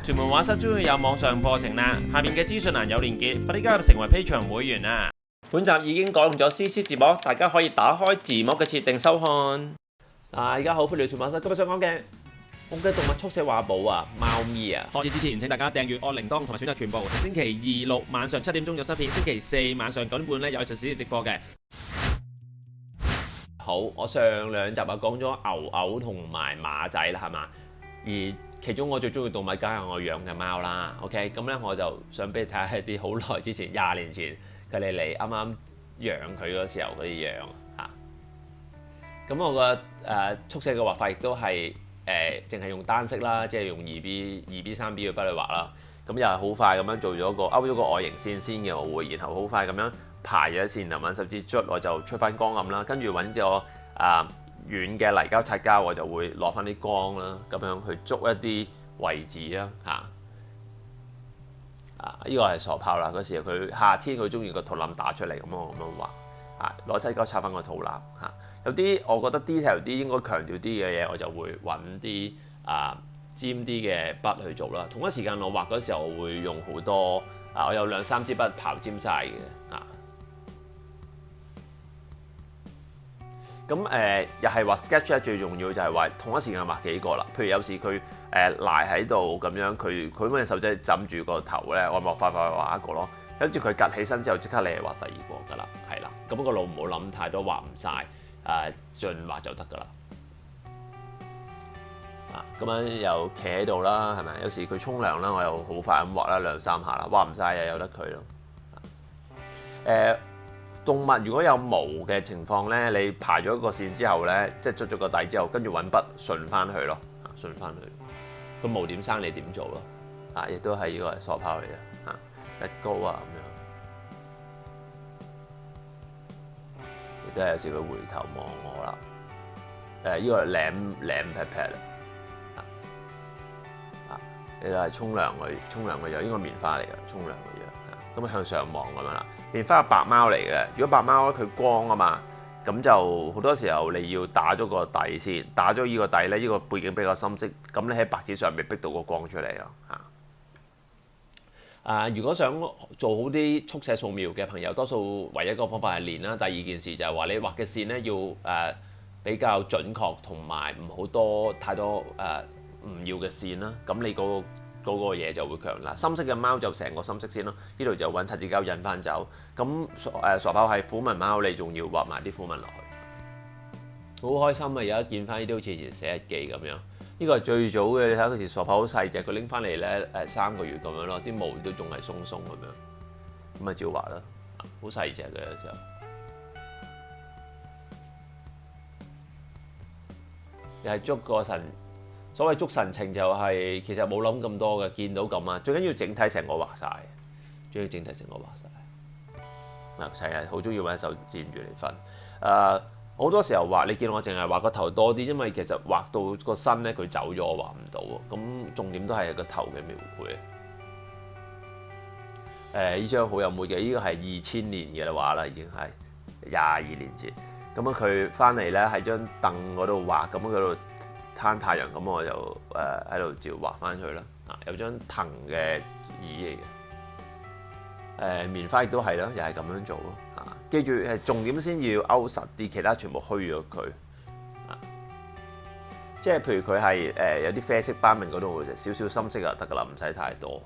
屯門畫室終於有網上課程啦，下面嘅資訊欄有連結，快啲加入成為 Patreon 會員啦！本集已經改用咗 CC 字幕，大家可以打開字幕嘅設定收看。大家好，歡迎嚟屯門畫室，今日想講嘅我嘅動物速寫畫簿啊，貓咪啊！開始之前請大家訂閱按鈴鐺同埋選擇全部。星期二六晚上7點鐘有新片，星期四晚上9點半咧有隨時直播嘅。好，我上兩集啊講咗牛同埋馬仔啦，係嘛？而其中我最中意動物梗係我養嘅貓啦。OK， 咁咧我就想俾你睇下一啲好耐之前20年前佢哋嚟啱啱養佢嗰時候嗰啲樣嚇。咁我個速寫嘅畫法亦都係淨係用單色啦，即係用 2B 3B 嘅筆去畫啦。咁又係好快咁樣做咗勾咗個外形線先嘅，我會，然後好快咁樣排咗線，同埋甚至捽我就出翻光暗啦，跟住揾咗軟嘅泥膠擦膠，我就會攞翻啲光啦，咁樣去捉一啲位置啦嚇。呢個係傻炮啦，嗰時佢夏天佢中意個肚腩打出嚟，咁我咁樣畫攞劑膠擦翻個肚腩嚇。有啲我覺得 detail 啲應該強調啲嘅嘢，我就會揾啲尖啲嘅筆去做啦。同一時間我畫嗰時候，我會用好多我有2-3支筆刨尖晒嘅咁又係畫 sketch 咧，最重要就係話同一時間畫幾個啦。譬如有時佢賴喺度咁樣，佢嗰隻手仔枕住個頭咧，我咪快畫一個咯。跟住佢趌起身之後，即刻你係畫第二個㗎啦，係啦。咁個腦唔好諗太多，畫唔晒，盡畫就得㗎啦。咁樣又企喺度啦，係咪？有時佢沖涼啦，我又好快咁畫啦2-3下啦，畫唔晒又由得佢咯。動物如果有毛嘅情況咧，你排咗個線之後咧，即係捽咗個底之後，跟住揾筆順翻去咯，順翻去。個毛點生你點做咯？亦都係呢個係傻炮嚟嘅，一高咁樣。亦都係有時佢回頭望我啦。呢個係舐 pat pat 你就係沖涼嘅樣，應該棉花嚟嘅，沖涼嘅樣。咁向上望咁樣啦。棉花係白貓嚟嘅，如果白貓咧佢光啊嘛，咁就好多時候你要打咗個底先，打咗呢個底咧，呢個背景比較深色，咁你喺白紙上面逼到個光出嚟咯如果想做好啲速寫素描嘅朋友，多數唯一一個方法係練啦。第二件事就係話你畫嘅線咧要比較準確，同埋唔好太多唔要嘅線啦。咁你嗰個嘢就會強啦。深色嘅貓就成個深色先咯，呢度就揾擦紙膠印翻走。咁傻炮係虎紋貓，你仲要畫埋啲虎紋落去，好開心啊！而家見翻呢啲好似以前寫日記咁樣。呢個係最早嘅，你睇嗰時傻炮好細隻，佢拎翻嚟咧3個月咁樣咯，啲毛都仲係鬆鬆咁樣，咁咪照畫啦，好細隻嘅有時候。又係捉個神。所謂捉神情就係其實冇諗咁多嘅，見到咁啊，最緊要整體成個畫晒，成日好中意揾手墊住嚟瞓。好多時候畫，你見我淨係畫個頭多啲，因為其實畫到個身咧佢走咗，我畫唔到喎。咁重點都係個頭嘅描繪。呢張好有 mood嘅，呢個係2000年嘅畫啦，已經係22年前。咁樣佢翻嚟咧喺張凳嗰度畫，咁佢度攤太陽，咁我就喺度照畫翻佢啦。有張藤嘅椅嚟嘅，棉花亦都係啦，又係咁樣做咯。記住係重點先要勾實啲，其他全部虛咗佢。即係譬如佢係有啲啡色斑紋嗰度，少少深色就得㗎啦，唔使太多。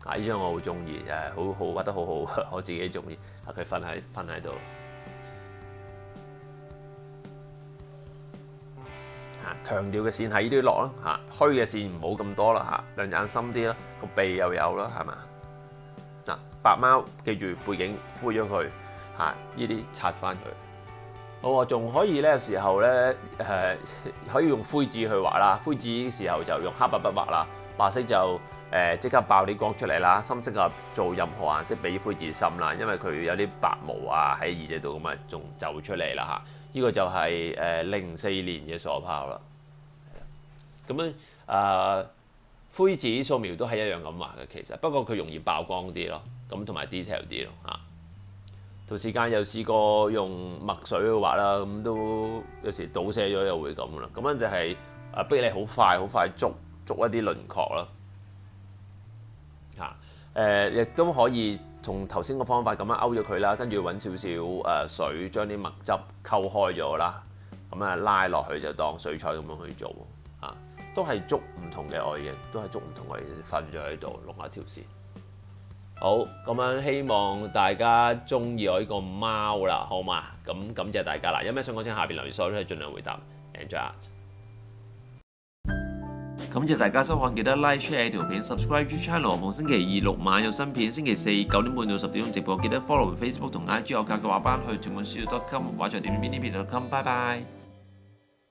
呢張我好中意，好畫得好好，我自己中意。佢瞓喺度。強調嘅線喺呢啲落啦，虛嘅線唔好咁多啦，兩眼深啲啦，個鼻又有啦，係嘛？白貓記住背景灰咗佢，呢啲擦翻佢。我仲可以咧，有時候咧可以用灰紙去畫啦，灰紙時候就用黑白筆畫啦，白色就即刻爆啲光出嚟啦，深色啊做任何顏色比灰紙深啦，因為佢有啲白毛喺耳仔度咁仲走出嚟啦呢個就係04年嘅傻炮啦。咁樣灰紙素描都係一樣咁畫嘅，其實不過佢容易曝光啲咯，咁同埋 detail 啲咯同時間又試過用墨水去畫啦，咁都有時倒瀉咗又會咁啦。咁樣就係逼你好快捉捉一啲輪廓啦。亦都可以同頭先個方法咁樣勾咗佢啦，跟住揾少少水將啲墨汁溝開咗啦，咁拉落去就當水彩咁樣去做都係捉唔同嘅外形，都係捉唔同嘅外形瞓咗喺度，弄一條線。好，咁樣希望大家中意我呢個貓啦，好嘛？咁感謝大家啦，有咩想講請下邊留言，所有都係盡量回答。Enjoy Art。感謝大家收看，記得 like share 條片 ，subscribe to channel。逢星期二6晚有新片，星期4 9點半到10點鐘直播。記得 follow Facebook 同 IG 我教嘅畫班去全本書.com，畫在點邊呢片.com。拜拜。